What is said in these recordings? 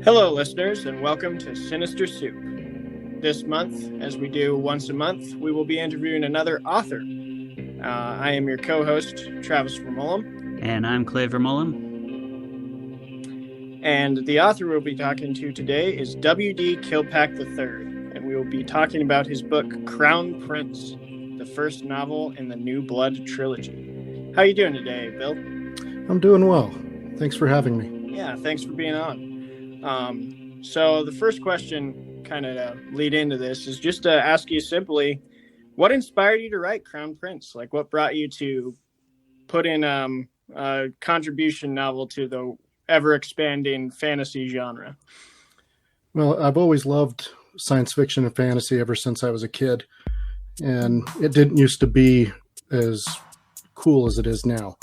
Hello, listeners, and welcome to Sinister Soup. This month, as we do once a month, we will be interviewing another author. I am your co-host, Travis Vermullen. And I'm Clay Vermullen. And the author we'll be talking to today is W.D. Kilpack III, and we will be talking about his book, Crown Prince, the first novel in the New Blood trilogy. How are you doing today, Bill? I'm doing well. Thanks for having me. Yeah, thanks for being on. So the first question, kind of to lead into this, is just to ask you simply, what inspired you to write Crown Prince? Like, what brought you to put in a contribution novel to the ever-expanding fantasy genre? Well, I've always loved science fiction and fantasy ever since I was a kid, and it didn't used to be as cool as it is now,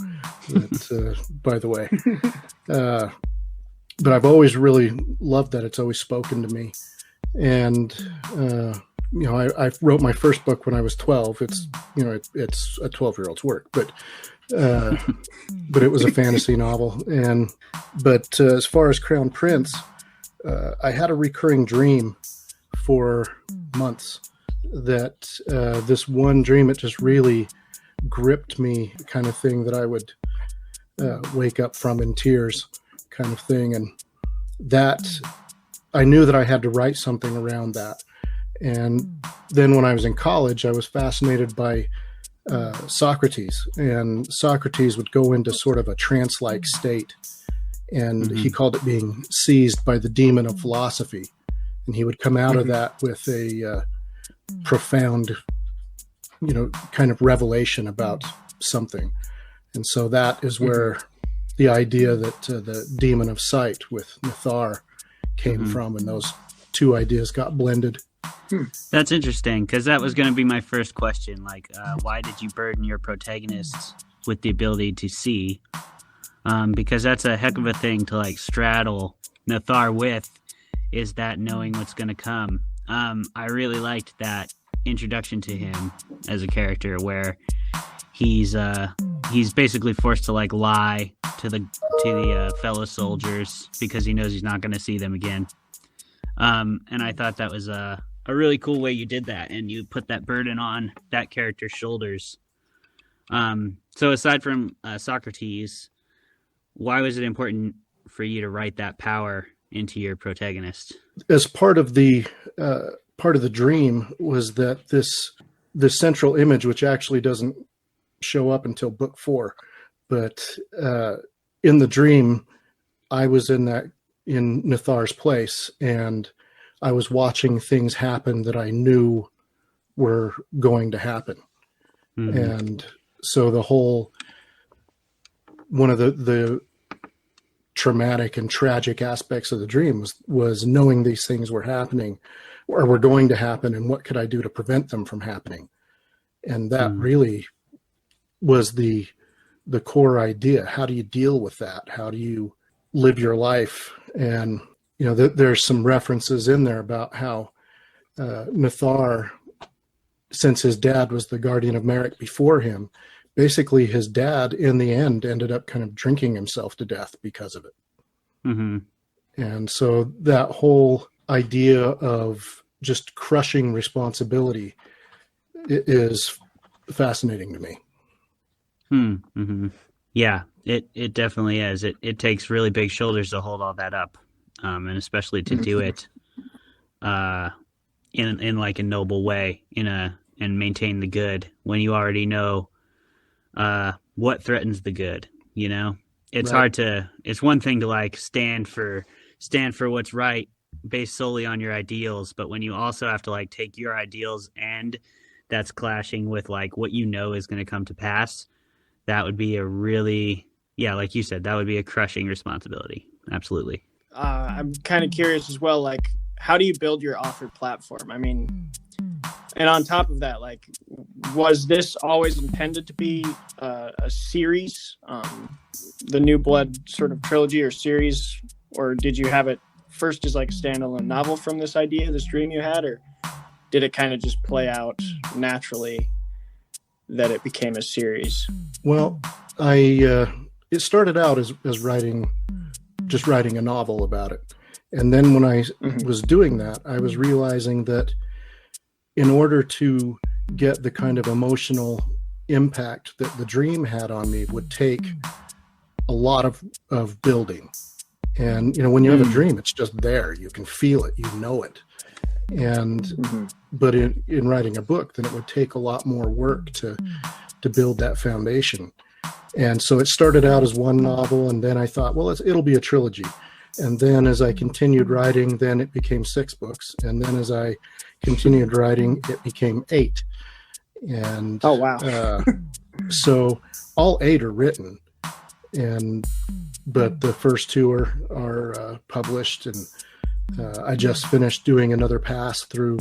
by the way. But I've always really loved that. It's always spoken to me. And, I wrote my first book when I was 12. It's a 12-year-old's work, but it was a fantasy novel. But as far as Crown Prince, I had a recurring dream for months that this one dream, it just really gripped me, kind of thing that I would wake up from in tears, kind of thing. And that I knew that I had to write something around that. And then when I was in college, I was fascinated by Socrates, and Socrates would go into sort of a trance-like state, and he called it being seized by the demon of philosophy. And he would come out of that with a profound, kind of revelation about something. And so that is where the idea that the demon of sight with Nithar came from, and those two ideas got blended. That's interesting, because that was going to be my first question. Like, why did you burden your protagonists with the ability to see? Because that's a heck of a thing to straddle Nithar with, is that knowing what's going to come. I really liked that introduction to him as a character, where he's basically forced to lie to the fellow soldiers because he knows he's not going to see them again. And I thought that was a really cool way you did that, and you put that burden on that character's shoulders. So aside from Socrates, why was it important for you to write that power into your protagonist? As part of the dream was that this central image, which actually doesn't show up until book 4, but in the dream, I was in Nithar's place, and I was watching things happen that I knew were going to happen. And so one of the traumatic and tragic aspects of the dream was knowing these things were happening or were going to happen, and what could I do to prevent them from happening? And that really was the core idea. How do you deal with that? How do you live your life? And there's some references in there about how Nithar, since his dad was the guardian of Merrick before him, basically his dad in the end ended up kind of drinking himself to death because of it. And so that whole idea of just crushing responsibility is fascinating to me. Yeah, it definitely is. It takes really big shoulders to hold all that up, and especially to do it in like a noble way, and maintain the good when you already know what threatens the good. It's hard to. It's one thing to stand for what's right based solely on your ideals, but when you also have to take your ideals and that's clashing with what is going to come to pass, that would be a really, like you said, that would be a crushing responsibility. Absolutely. I'm kind of curious as well, how do you build your author platform? I mean, and on top of that, was this always intended to be a series, the New Blood sort of trilogy or series, or did you have it first as a standalone novel from this idea, this dream you had, or did it kind of just play out naturally that it became a series? Well, it started out as writing a novel about it. And then when I was doing that, I was realizing that in order to get the kind of emotional impact that the dream had on me would take a lot of building. And, when you have a dream, it's just there. You can feel it, you know it. And, but in writing a book, then it would take a lot more work to build that foundation. And so it started out as one novel, and then I thought, well, it'll be a trilogy. And then as I continued writing, then it became 6 books. And then as I continued writing, it became 8. And oh, wow. So all 8 are written, but the first 2 are published. And I just finished doing another pass through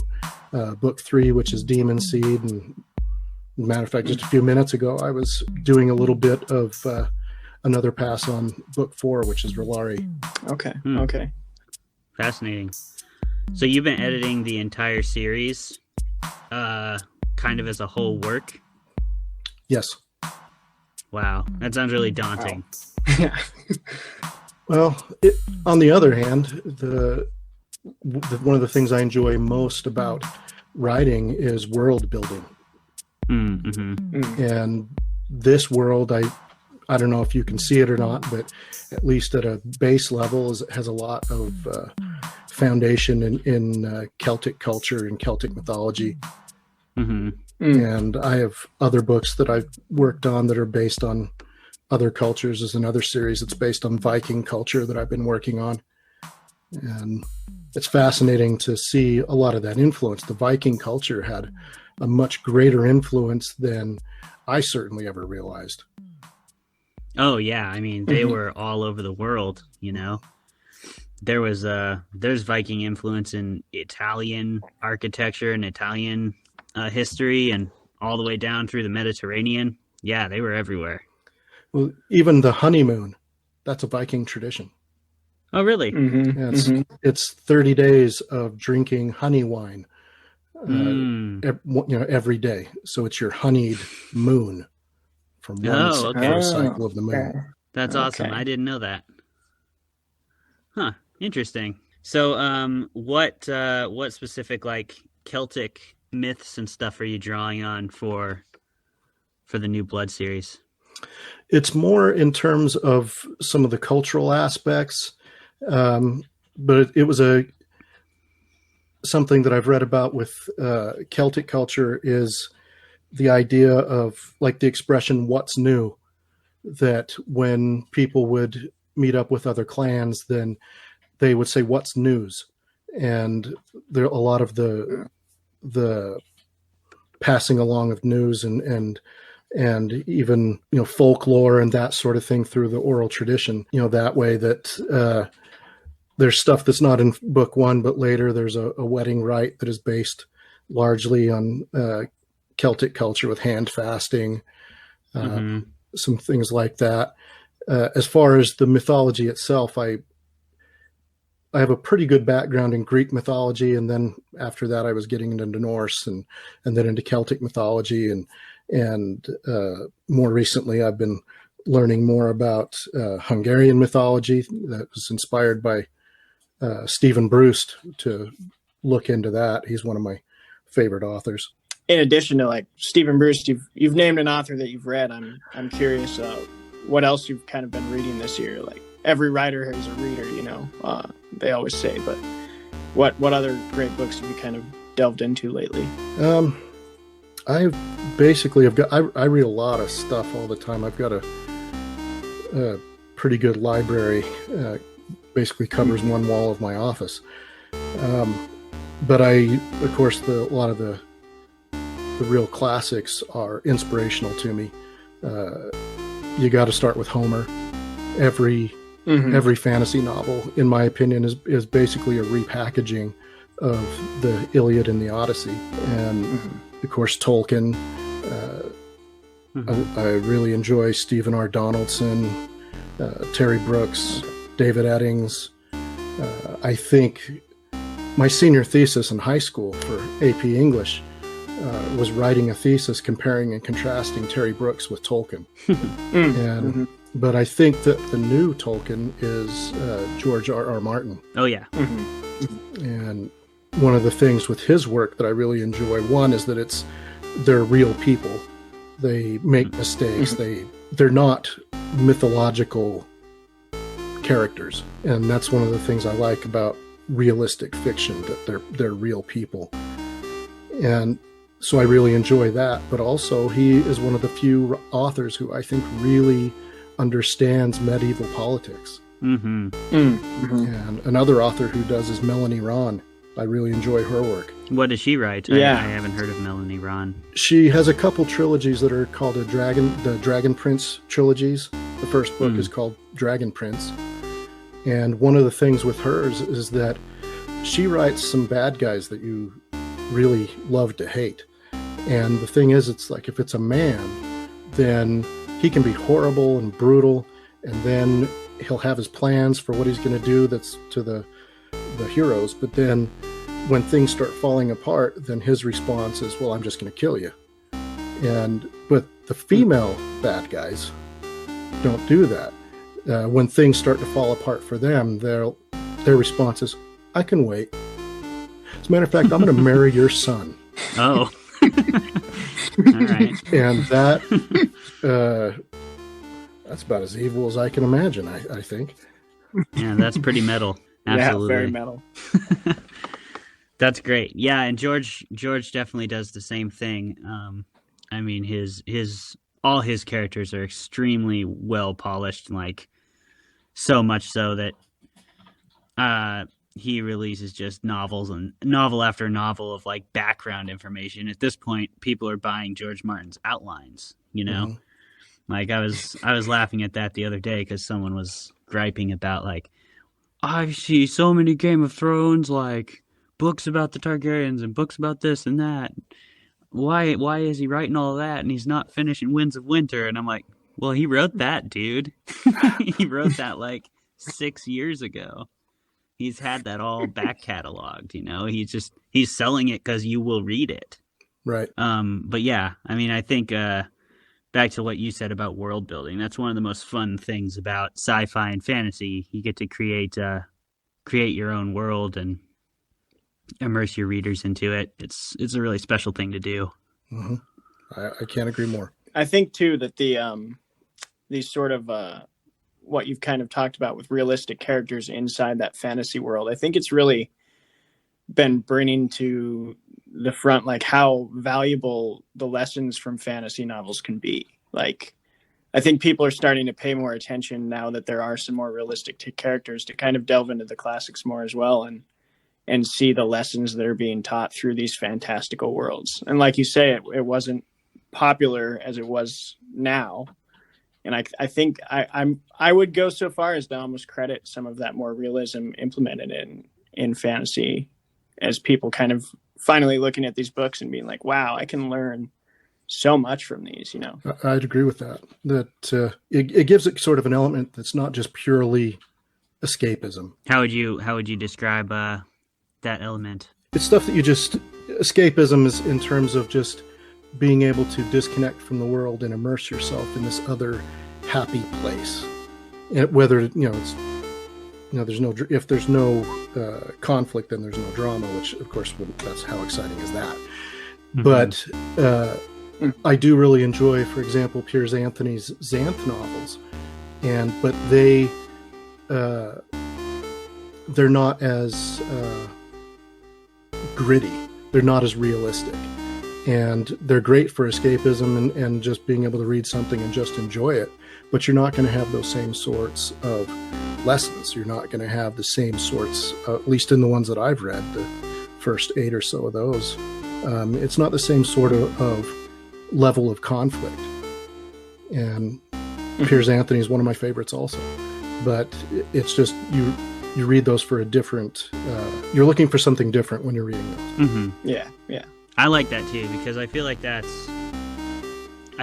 book 3, which is Demon Seed. And matter of fact, just a few minutes ago, I was doing a little bit of another pass on book 4, which is R'lyeh. Okay. Okay. Fascinating. So you've been editing the entire series, kind of as a whole work? Yes. Wow. That sounds really daunting. Wow. Yeah. Well, on the other hand, one of the things I enjoy most about writing is world building. And this world, I don't know if you can see it or not, but at least at a base level, has a lot of foundation in Celtic culture and Celtic mythology. And I have other books that I've worked on that are based on other cultures. There's another series that's based on Viking culture that I've been working on. And it's fascinating to see a lot of that influence. The Viking culture had a much greater influence than I certainly ever realized. Oh yeah, I mean they were all over the world. There's Viking influence in Italian architecture and Italian history, and all the way down through the Mediterranean. Yeah, they were everywhere. Well, even the honeymoon, that's a Viking tradition. Oh really? It's 30 days of drinking honey wine, every day. So it's your honeyed moon from one cycle of the moon. That's awesome. I didn't know that. Huh. Interesting. So, what specific Celtic myths and stuff are you drawing on for the New Blood series? It's more in terms of some of the cultural aspects, but it was something that I've read about with Celtic culture is the idea of the expression "what's new," that when people would meet up with other clans, then they would say "what's news," and there a lot of the passing along of news and even folklore and that sort of thing through the oral tradition. That way that there's stuff that's not in book 1, but later there's a wedding rite that is based largely on Celtic culture with hand fasting, some things like that. As far as the mythology itself, I have a pretty good background in Greek mythology, and then after that I was getting into Norse and then into Celtic mythology, and more recently I've been learning more about Hungarian mythology that was inspired by Stephen Bruce to look into that. He's one of my favorite authors. In addition to Stephen Bruce, you've named an author that you've read. I'm curious what else you've kind of been reading this year. Every writer has a reader, they always say, but what other great books have you kind of delved into lately? I read a lot of stuff all the time. I've got a pretty good library, basically covers one wall of my office. But of course, a lot of the real classics are inspirational to me. You got to start with Homer. Every fantasy novel, in my opinion, is basically a repackaging of the Iliad and the Odyssey. And of course, Tolkien. I really enjoy Stephen R. Donaldson, Terry Brooks, David Eddings. I think my senior thesis in high school for AP English was writing a thesis comparing and contrasting Terry Brooks with Tolkien. And But I think that the new Tolkien is George R.R. Martin. Oh yeah. And one of the things with his work that I really enjoy, one, is that they're real people. They make mistakes. They're not mythological characters, and that's one of the things I like about realistic fiction, that they're real people. And so I really enjoy that. But also, he is one of the few authors who I think really understands medieval politics. And another author who does is Melanie Ron. I really enjoy her work. What does she write? Yeah. I haven't heard of Melanie Ron. She has a couple trilogies that are called the Dragon Prince trilogies. The first book is called Dragon Prince. And one of the things with hers is that she writes some bad guys that you really love to hate. And the thing is, it's like, if it's a man, then he can be horrible and brutal, and then he'll have his plans for what he's going to do that's to the heroes. But then when things start falling apart, then his response is, well, I'm just going to kill you. But the female bad guys don't do that. When things start to fall apart for them, their response is, I can wait. As a matter of fact, I'm going to marry your son. Oh. All right. And that's about as evil as I can imagine, I think. Yeah, that's pretty metal. Absolutely. Yeah, very metal. That's great. Yeah, and George definitely does the same thing. I mean, all his characters are extremely well polished, like so much so that he releases just novel after novel of like background information. At this point, people are buying George Martin's outlines, you know? Mm-hmm. Like I was laughing at that the other day because someone was griping about like, I see so many Game of Thrones, like books about the Targaryens and books about this and that. Why is he writing all that and he's not finishing Winds of Winter? And I'm like, well, he wrote that, dude. He wrote that like 6 years ago. He's had that all back cataloged, you know. He's selling it because you will read it, right? But yeah, I mean, I think back to what you said about world building. That's one of the most fun things about sci-fi and fantasy. You get to create your own world and immerse your readers into it. It's a really special thing to do. Mm-hmm. I can't agree more. I think too that these sort of what you've kind of talked about with realistic characters inside that fantasy world, I think it's really been bringing to the front like how valuable the lessons from fantasy novels can be. Like, I think people are starting to pay more attention now that there are some more realistic characters to kind of delve into the classics more as well and see the lessons that are being taught through these fantastical worlds. And like you say, it wasn't popular as it was now. And I think I would go so far as to almost credit some of that more realism implemented in fantasy as people kind of finally looking at these books and being like, wow, I can learn so much from these, you know. I'd agree with that. That it gives it sort of an element that's not just purely escapism. How would you describe that element? It's stuff that escapism is in terms of just being able to disconnect from the world and immerse yourself in this other happy place. And whether, it's, if there's no conflict, then there's no drama, which of course, that's how exciting is that. Mm-hmm. But I do really enjoy, for example, Piers Anthony's Xanth novels. But they're not as gritty. They're not as realistic. And they're great for escapism and just being able to read something and just enjoy it. But you're not going to have those same sorts of lessons. You're not going to have the same sorts, at least in the ones that I've read, the first 8 or so of those. It's not the same sort of level of conflict. And Piers Anthony is one of my favorites also. But it's just, you read those for a different, you're looking for something different when you're reading those. Mm-hmm. Yeah. I like that too, because I feel like I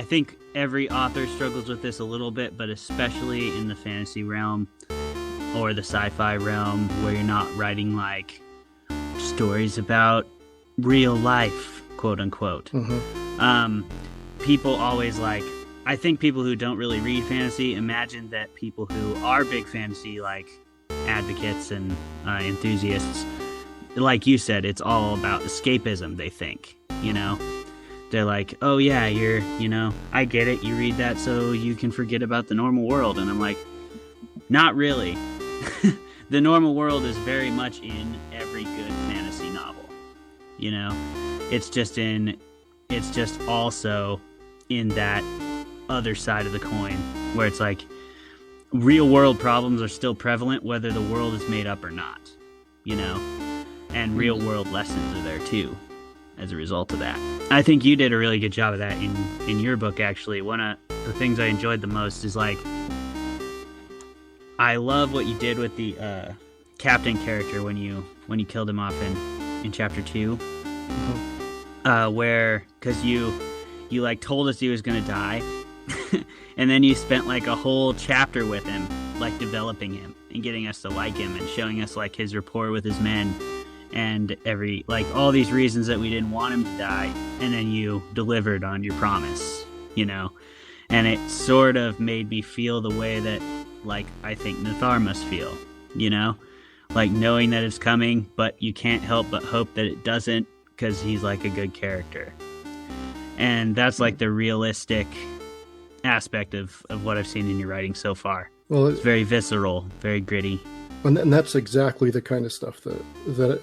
think every author struggles with this a little bit, but especially in the fantasy realm or the sci-fi realm where you're not writing like stories about real life, quote unquote. Mm-hmm. People always like I think people who don't really read fantasy imagine that people who are big fantasy, like advocates and enthusiasts, like you said, it's all about escapism, they think, you know? They're like, oh yeah, I get it, you read that so you can forget about the normal world. And I'm like, not really. The normal world is very much in every good fantasy novel, you know? It's just also in that other side of the coin where it's like real world problems are still prevalent whether the world is made up or not, you know? And real world lessons are there too as a result of that. I think you did a really good job of that in your book, actually. One of the things I enjoyed the most is, like, I love what you did with the captain character when you killed him off in chapter 2. Mm-hmm. Where, because you like told us he was going to die, and then you spent like a whole chapter with him, like developing him and getting us to like him and showing us like his rapport with his men and all these reasons that we didn't want him to die, and then you delivered on your promise, you know? And it sort of made me feel the way that, like, I think Nathar must feel, you know? Like, knowing that it's coming, but you can't help but hope that it doesn't, because he's, like, a good character. And that's, like, the realistic aspect of what I've seen in your writing so far. Well, it's very visceral, very gritty. And that's exactly the kind of stuff that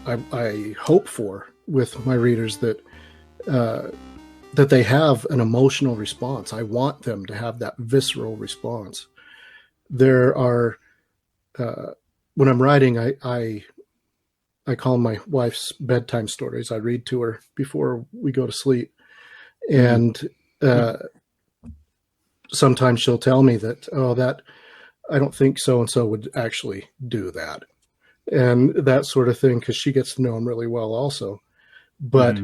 I hope for with my readers, that they have an emotional response. I want them to have that visceral response. There are, when I'm writing, I call my wife's bedtime stories. I read to her before we go to sleep. And sometimes she'll tell me that, I don't think so-and-so would actually do that. And that sort of thing, because she gets to know him really well also. But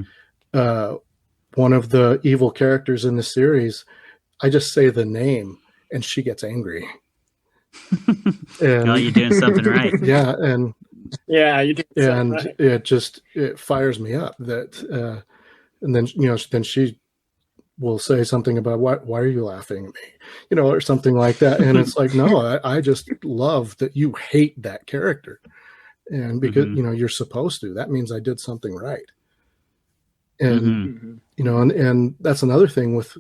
one of the evil characters in the series, I just say the name and she gets angry. And, oh, you're doing something right. Yeah. And yeah, you do. And right. it fires me up that, and then, then she will say something about why are you laughing at me, or something like that. And it's like, no, I just love that you hate that character. And because, you're supposed to, that means I did something right. And, and that's another thing with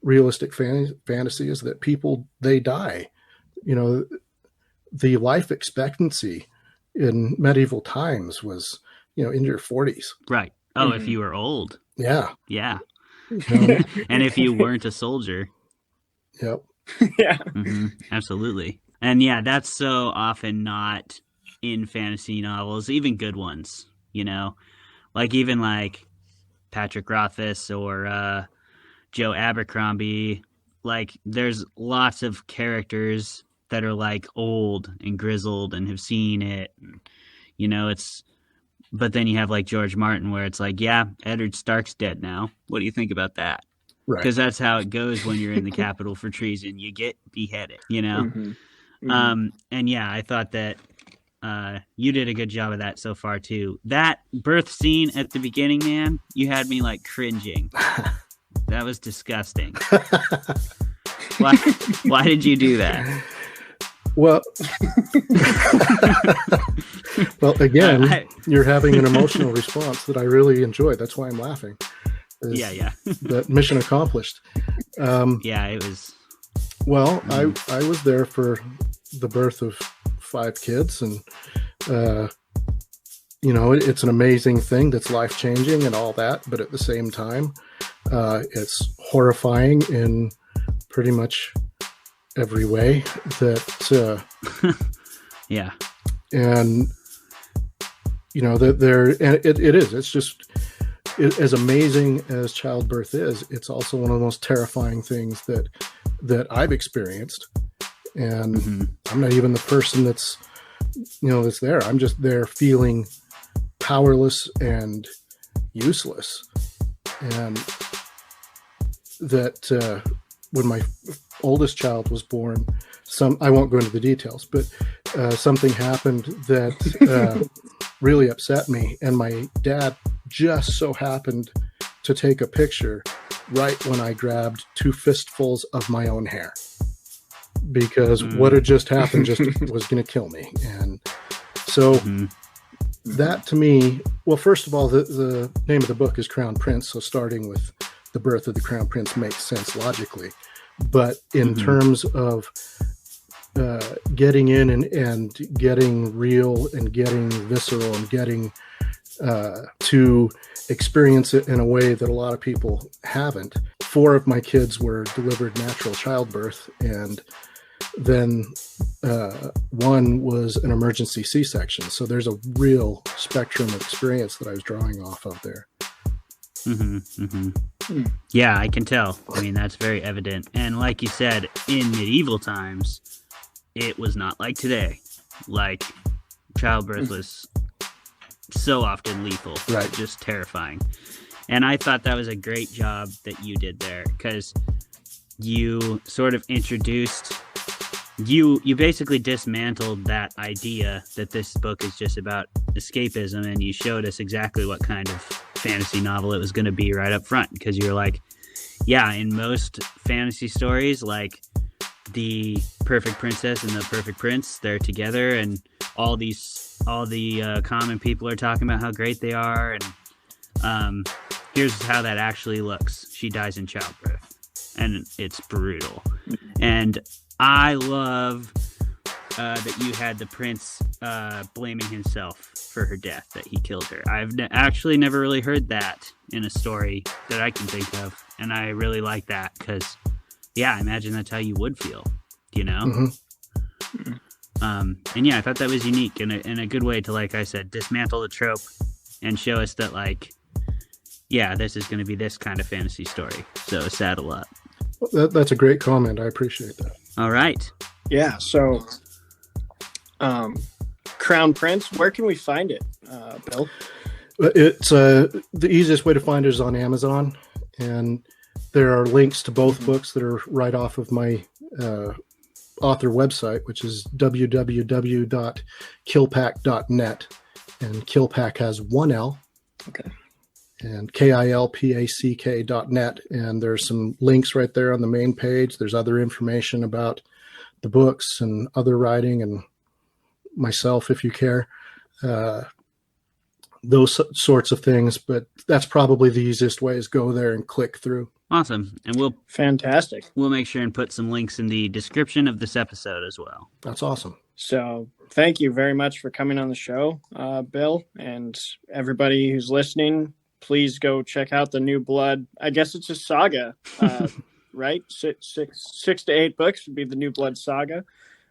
realistic fantasy is that people, they die, the life expectancy in medieval times was, in your 40s. Right. Oh, if you were old. Yeah. Yeah. And if you weren't a soldier. Yep. Yeah. Absolutely. And yeah, that's so often not in fantasy novels, even good ones, like even like Patrick Rothfuss or Joe Abercrombie. Like there's lots of characters that are like old and grizzled and have seen it. And, but then you have like George Martin where it's like, yeah, Eddard Stark's dead now. What do you think about that? Right. Because that's how it goes when you're in the Capitol for treason. You get beheaded, And yeah, I thought that you did a good job of that so far too. That birth scene at the beginning, man, you had me like cringing. That was disgusting. Why did you do that? Well, again, you're having an emotional response that I really enjoyed. That's why I'm laughing. Yeah. That mission accomplished. Yeah, it was. Well, I was there for the birth of 5 kids, and it's an amazing thing that's life-changing and all that, but at the same time, it's horrifying in pretty much every way that yeah. And that it is, it's just as amazing as childbirth is, it's also one of the most terrifying things that I've experienced. And I'm not even the person that's that's there. I'm just there feeling powerless and useless. And that when my oldest child was born, I won't go into the details, but something happened that really upset me. And my dad just so happened to take a picture right when I grabbed 2 fistfuls of my own hair, because what had just happened just was going to kill me. And so that to me, well, first of all, the name of the book is Crown Prince. So starting with the birth of the Crown Prince makes sense logically. But in terms of getting in and getting real and getting visceral and getting to experience it in a way that a lot of people haven't. 4 of my kids were delivered natural childbirth, and then 1 was an emergency C-section. So there's a real spectrum of experience that I was drawing off of there. Yeah, I can tell. I mean, that's very evident. And like you said, in medieval times, it was not like today. Like, childbirth was so often lethal, right? Just terrifying. And I thought that was a great job that you did there, because you sort of introduced, you basically dismantled that idea that this book is just about escapism, and you showed us exactly what kind of fantasy novel it was going to be right up front, because you were like, yeah, in most fantasy stories, like, the perfect princess and the perfect prince, they're together, and all the common people are talking about how great they are, and here's how that actually looks. She dies in childbirth, and it's brutal. And I love that you had the prince blaming himself for her death, that he killed her. I've actually never really heard that in a story that I can think of, and I really like that, because yeah, I imagine that's how you would feel, you know? And yeah, I thought that was unique and a good way to, like I said, dismantle the trope and show us that, like, yeah, this is going to be this kind of fantasy story. So saddle up. Well, that's a great comment. I appreciate that. All right. Yeah. So, Crown Prince, where can we find it, Bill? It's the easiest way to find it is on Amazon, and there are links to both books that are right off of my author website, which is www.kilpack.net, and Kilpack has 1 L. Okay. And KILPACK.net, and there's some links right there on the main page. There's other information about the books and other writing and myself, if you care, those sorts of things. But that's probably the easiest way, is go there and click through. Awesome. And fantastic. We'll make sure and put some links in the description of this episode as well. That's awesome. So thank you very much for coming on the show, Bill, and everybody who's listening. Please go check out the New Blood. I guess it's a saga, right? Six to 8 books would be the New Blood saga.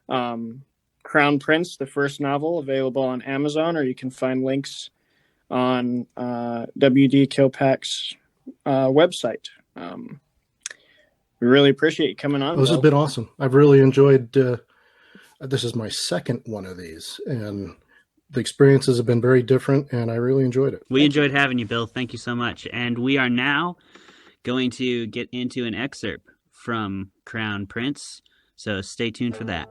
Crown Prince, the first novel, available on Amazon, or you can find links on WD Kilpack's website. We really appreciate you coming on. This has been awesome. I've really enjoyed. This is my second one of these, and the experiences have been very different, and I really enjoyed it. We enjoyed having you, Bill. Thank you so much. And we are now going to get into an excerpt from Crown Prince, so stay tuned for that.